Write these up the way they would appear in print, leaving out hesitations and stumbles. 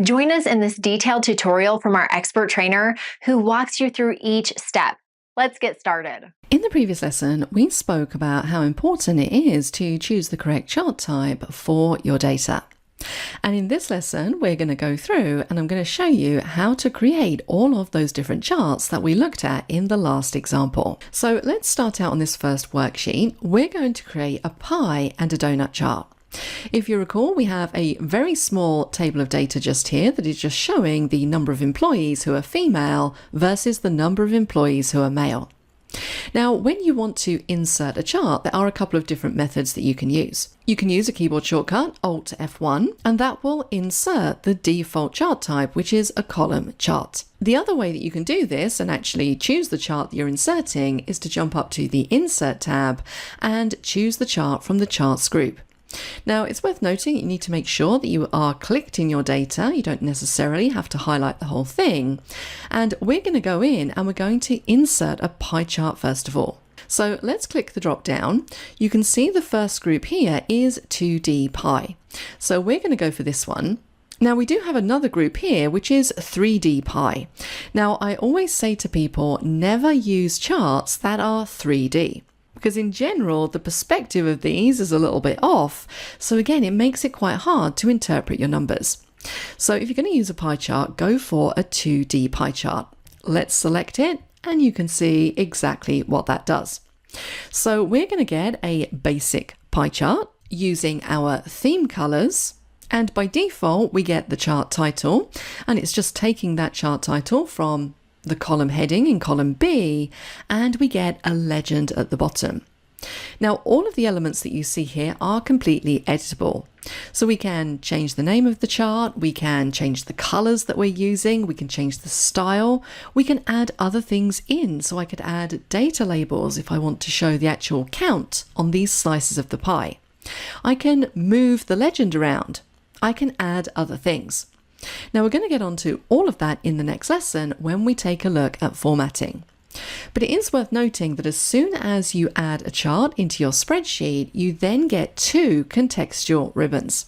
Join us in this detailed tutorial from our expert trainer who walks you through each step. Let's get started. In the previous lesson, we spoke about how important it is to choose the correct chart type for your data. And in this lesson, we're going to go through and I'm going to show you how to create all of those different charts that we looked at in the last example. So let's start out on this first worksheet. We're going to create a pie and a donut chart. If you recall, we have a very small table of data just here that is just showing the number of employees who are female versus the number of employees who are male. Now, when you want to insert a chart, there are a couple of different methods that you can use. You can use a keyboard shortcut, Alt F1, and that will insert the default chart type, which is a column chart. The other way that you can do this and actually choose the chart that you're inserting is to jump up to the Insert tab and choose the chart from the Charts group. Now, it's worth noting you need to make sure that you are clicked in your data. You don't necessarily have to highlight the whole thing. And we're going to go in and we're going to insert a pie chart first of all. So let's click the drop down. You can see the first group here is 2D pie. So we're going to go for this one. Now we do have another group here, which is 3D pie. Now I always say to people, never use charts that are 3D. Because in general, the perspective of these is a little bit off. So again, it makes it quite hard to interpret your numbers. So if you're going to use a pie chart, go for a 2D pie chart. Let's select it and you can see exactly what that does. So we're going to get a basic pie chart using our theme colors. And by default, we get the chart title, and it's just taking that chart title from the column heading in column B, and we get a legend at the bottom. Now, all of the elements that you see here are completely editable. So we can change the name of the chart, we can change the colors that we're using, we can change the style, we can add other things in. So I could add data labels if I want to show the actual count on these slices of the pie. I can move the legend around. I can add other things. Now we're going to get onto all of that in the next lesson when we take a look at formatting. But it is worth noting that as soon as you add a chart into your spreadsheet, you then get two contextual ribbons.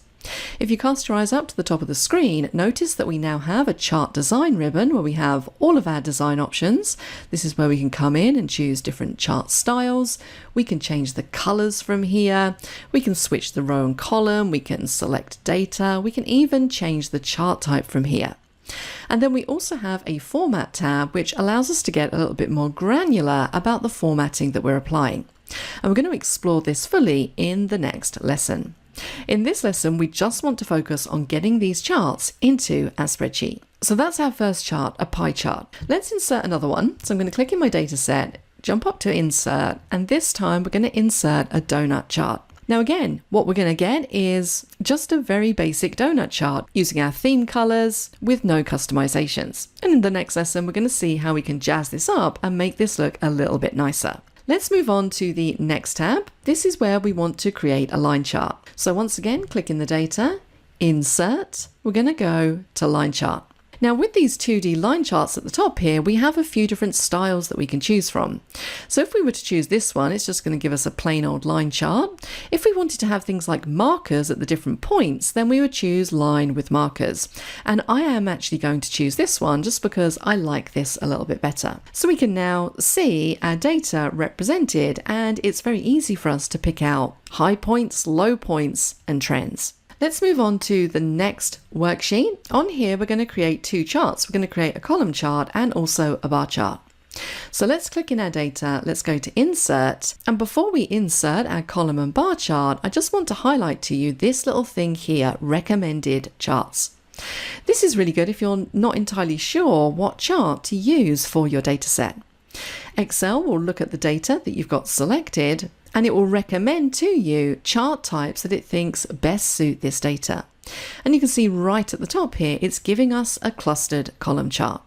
If you cast your eyes up to the top of the screen, notice that we now have a chart design ribbon where we have all of our design options. This is where we can come in and choose different chart styles. We can change the colors from here. We can switch the row and column. We can select data. We can even change the chart type from here. And then we also have a format tab, which allows us to get a little bit more granular about the formatting that we're applying. And we're going to explore this fully in the next lesson. In this lesson, we just want to focus on getting these charts into our spreadsheet. So that's our first chart, a pie chart. Let's insert another one. So I'm going to click in my data set, jump up to insert, and this time we're going to insert a donut chart. Now again, what we're going to get is just a very basic donut chart using our theme colors with no customizations. And in the next lesson, we're going to see how we can jazz this up and make this look a little bit nicer. Let's move on to the next tab. This is where we want to create a line chart. So once again, click in the data, insert, we're going to go to line chart. Now with these 2D line charts at the top here, we have a few different styles that we can choose from. So if we were to choose this one, it's just going to give us a plain old line chart. If we wanted to have things like markers at the different points, then we would choose line with markers. And I am actually going to choose this one just because I like this a little bit better. So we can now see our data represented, and it's very easy for us to pick out high points, low points, and trends. Let's move on to the next worksheet. On here, we're going to create two charts. We're going to create a column chart and also a bar chart. So let's click in our data. Let's go to insert. And before we insert our column and bar chart, I just want to highlight to you this little thing here, recommended charts. This is really good if you're not entirely sure what chart to use for your data set. Excel will look at the data that you've got selected, and it will recommend to you chart types that it thinks best suit this data. And you can see right at the top here, it's giving us a clustered column chart.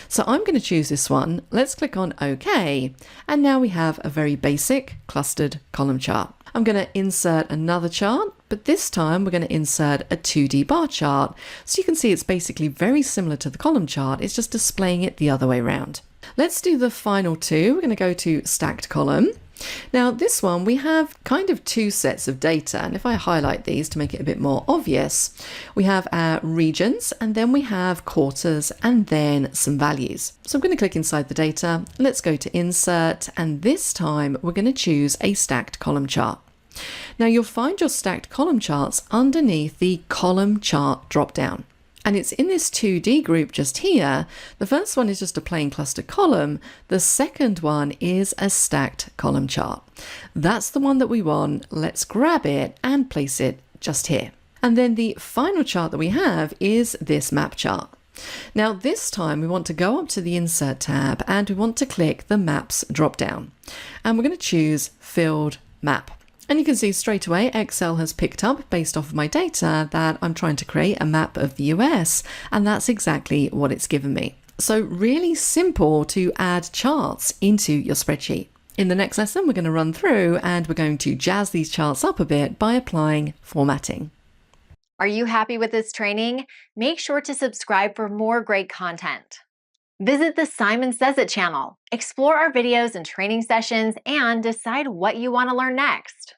So I'm going to choose this one. Let's click on OK. And now we have a very basic clustered column chart. I'm going to insert another chart, but this time we're going to insert a 2D bar chart. So you can see it's basically very similar to the column chart. It's just displaying it the other way around. Let's do the final two. We're going to go to stacked column. Now this one, we have kind of two sets of data, and if I highlight these to make it a bit more obvious, we have our regions, and then we have quarters, and then some values. So I'm going to click inside the data, let's go to Insert, and this time we're going to choose a stacked column chart. Now you'll find your stacked column charts underneath the column chart drop-down. And it's in this 2D group just here. The first one is just a plain cluster column. The second one is a stacked column chart. That's the one that we want. Let's grab it and place it just here. And then the final chart that we have is this map chart. Now this time we want to go up to the Insert tab and we want to click the Maps drop down. And we're going to choose Filled Map. And you can see straight away Excel has picked up, based off of my data, that I'm trying to create a map of the US, and that's exactly what it's given me. So really simple to add charts into your spreadsheet. In the next lesson, we're going to run through and we're going to jazz these charts up a bit by applying formatting. Are you happy with this training? Make sure to subscribe for more great content. Visit the Simon Says It channel. Explore our videos and training sessions and decide what you want to learn next.